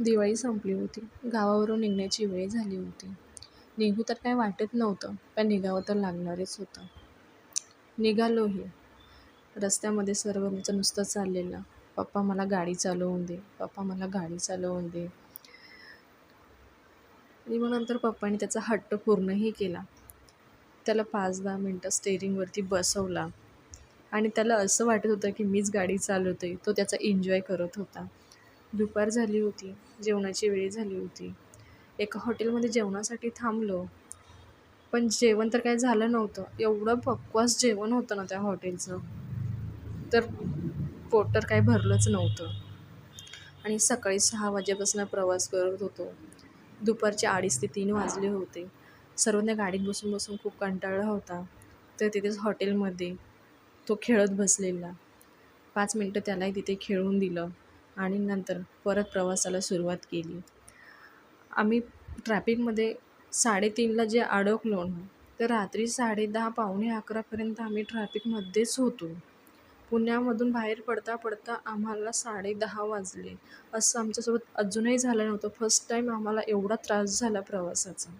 दिवाळी संपली होती. गावावरून निघण्याची वेळ झाली होती. निघू तर काय वाटत नव्हतं, पण निघावं तर लागणारच होतं. निघालोही. रस्त्यामध्ये सर्वजण नुसतं चाललेलं, "पप्पा मला गाडी चालवून दे, पप्पा मला गाडी चालवून दे." आणि मग नंतर पप्पांनी त्याचा हट्ट पूर्णही केला. त्याला 5-10 मिनटं स्टेअरिंगवरती बसवला आणि त्याला असं वाटत होतं की मीच गाडी चालवतोय. तो त्याचा एन्जॉय करत होता. दुपार झाली होती, जेवणाची वेळ झाली होती. एका हॉटेलमध्ये जेवणासाठी थांबलो, पण जेवण तर काही झालं नव्हतं. एवढं बकवास जेवण होतं ना त्या हॉटेलचं, तर पोट तर काही भरलंच नव्हतं. आणि सकाळी 6 वाजेपासून प्रवास करत होतो. दुपारचे 2:30 ते 3 वाजले होते. सर्वांना गाडीत बसून बसून खूप कंटाळा होता. तर तिथेच हॉटेलमध्ये तो खेळत बसलेला. 5 मिनटं त्यालाही तिथे खेळून दिलं आणि नंतर परत प्रवासाला सुरुवात केली. आम्ही ट्रॅफिकमध्ये 3:30ला जे अडकलो ना, तर रात्री 10:30 पावणे 11पर्यंत आम्ही ट्रॅफिकमध्येच होतो. पुण्यामधून बाहेर पडता पडता आम्हाला 10:30 वाजले. असं आमच्यासोबत अजूनही झालं नव्हतं. फर्स्ट टाईम आम्हाला एवढा त्रास झाला प्रवासाचा.